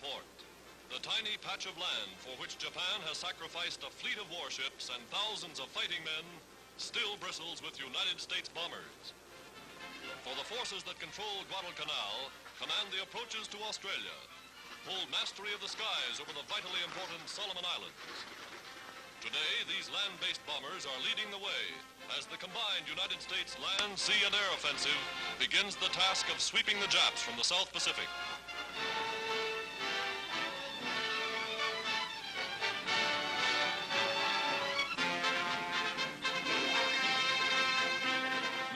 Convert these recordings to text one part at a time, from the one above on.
port. The tiny patch of land for which Japan has sacrificed a fleet of warships and thousands of fighting men still bristles with United States bombers. For the forces that control Guadalcanal command the approaches to Australia, hold mastery of the skies over the vitally important Solomon Islands. Today, these land-based bombers are leading the way as the combined United States land, sea, and air offensive begins the task of sweeping the Japs from the South Pacific.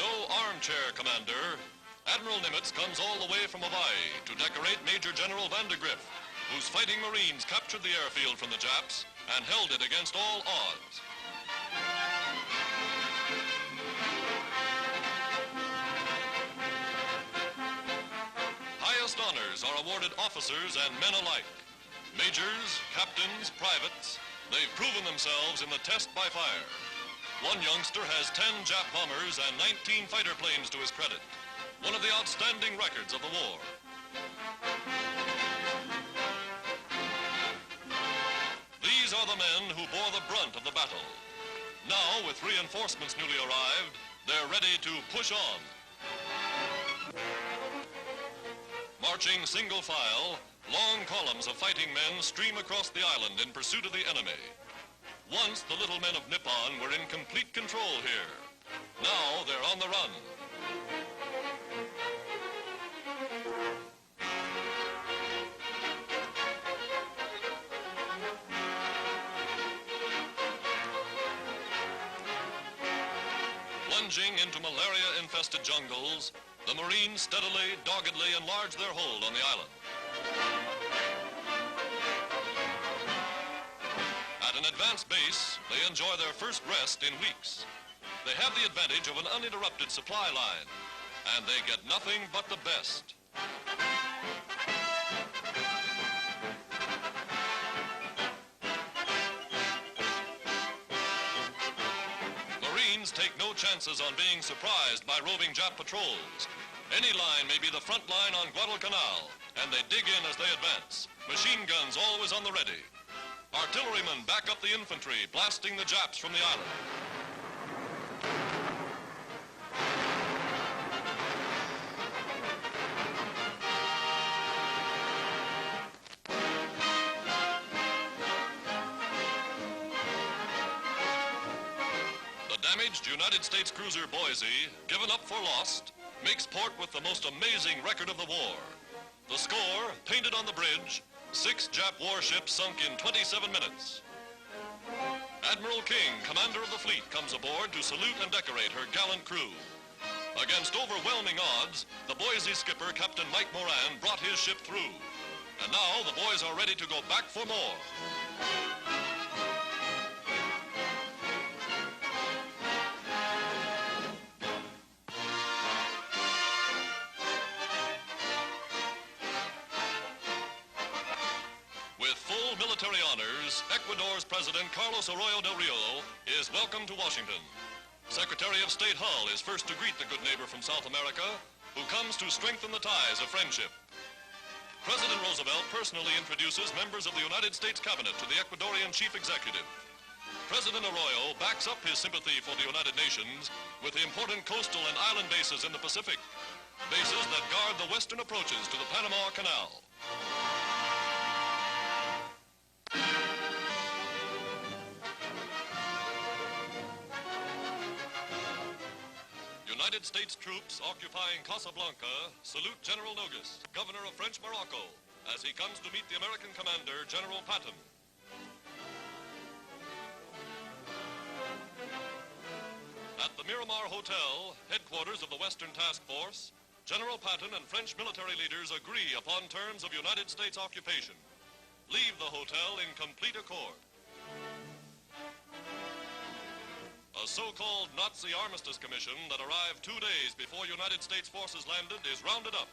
No armchair commander, Admiral Nimitz comes all the way from Hawaii to decorate Major General Vandegrift, whose fighting Marines captured the airfield from the Japs and held it against all odds. Highest honors are awarded officers and men alike. Majors, captains, privates, they've proven themselves in the test by fire. One youngster has 10 Jap bombers and 19 fighter planes to his credit, one of the outstanding records of the war. These are the men who bore the brunt of the battle. Now, with reinforcements newly arrived, they're ready to push on. Marching single file, long columns of fighting men stream across the island in pursuit of the enemy. Once the little men of Nippon were in complete control here. Now they're on the run. Plunging into malaria-infested jungles, the Marines steadily, doggedly enlarge their hold on the island. At an advanced base, they enjoy their first rest in weeks. They have the advantage of an uninterrupted supply line, and they get nothing but the best. Marines take no chances on being surprised by roving Jap patrols. Any line may be the front line on Guadalcanal, and they dig in as they advance. Machine guns always on the ready. Artillerymen back up the infantry, blasting the Japs from the island. Damaged United States cruiser Boise, given up for lost, makes port with the most amazing record of the war. The score, painted on the bridge, 6 Jap warships sunk in 27 minutes. Admiral King, commander of the fleet, comes aboard to salute and decorate her gallant crew. Against overwhelming odds, the Boise skipper, Captain Mike Moran, brought his ship through. And now the boys are ready to go back for more. Military honors, Ecuador's President Carlos Arroyo del Rio is welcome to Washington. Secretary of State Hull is first to greet the good neighbor from South America, who comes to strengthen the ties of friendship. President Roosevelt personally introduces members of the United States Cabinet to the Ecuadorian Chief Executive. President Arroyo backs up his sympathy for the United Nations with the important coastal and island bases in the Pacific, bases that guard the western approaches to the Panama Canal. United States troops occupying Casablanca salute General Nogues, governor of French Morocco, as he comes to meet the American commander, General Patton. At the Miramar Hotel, headquarters of the Western Task Force, General Patton and French military leaders agree upon terms of United States occupation. Leave the hotel in complete accord. A so-called Nazi Armistice Commission that arrived 2 days before United States forces landed is rounded up.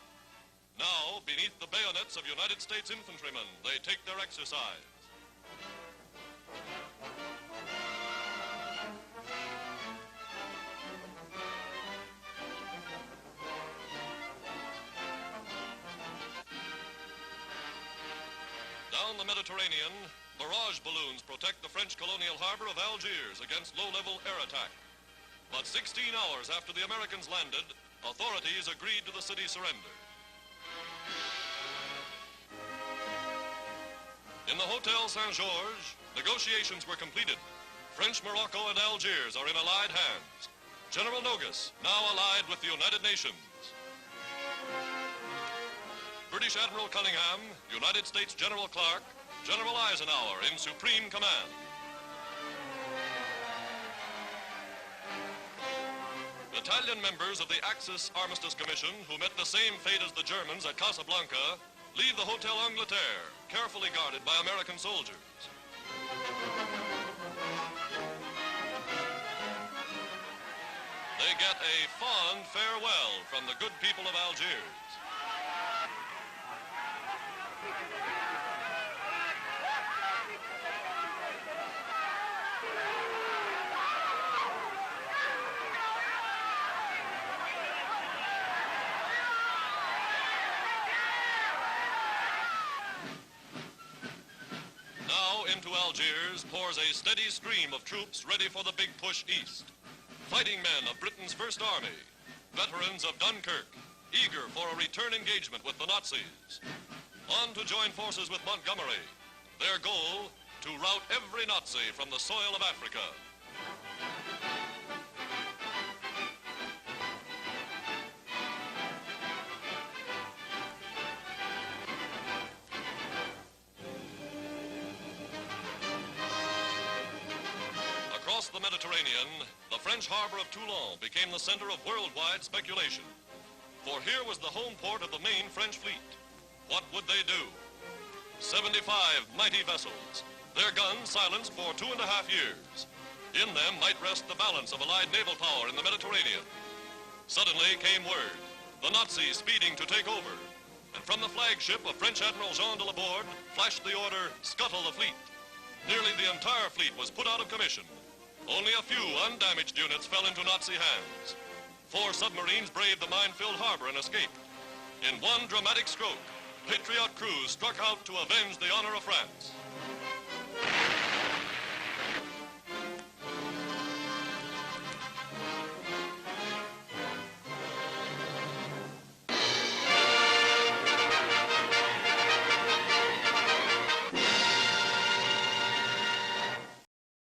Now, beneath the bayonets of United States infantrymen, they take their exercise. the Mediterranean, barrage balloons protect the French colonial harbor of Algiers against low-level air attack. But 16 hours after the Americans landed, authorities agreed to the city's surrender. In the Hotel Saint-Georges, negotiations were completed. French Morocco and Algiers are in allied hands. General Nogues, now allied with the United Nations. British Admiral Cunningham, United States General Clark, General Eisenhower in supreme command. Italian members of the Axis Armistice Commission, who met the same fate as the Germans at Casablanca, leave the Hotel Angleterre, carefully guarded by American soldiers. They get a fond farewell from the good people of Algiers. Into Algiers pours a steady stream of troops ready for the big push east. Fighting men of Britain's First Army, veterans of Dunkirk, eager for a return engagement with the Nazis. On to join forces with Montgomery. Their goal, to rout every Nazi from the soil of Africa. Across the Mediterranean, the French harbor of Toulon became the center of worldwide speculation. For here was the home port of the main French fleet. What would they do? 75 mighty vessels, their guns silenced for 2.5 years. In them might rest the balance of Allied naval power in the Mediterranean. Suddenly came word, the Nazis speeding to take over. And from the flagship of French Admiral Jean de Laborde flashed the order, scuttle the fleet. Nearly the entire fleet was put out of commission. Only a few undamaged units fell into Nazi hands. 4 submarines braved the mine-filled harbor and escaped. In one dramatic stroke, patriot crews struck out to avenge the honor of France.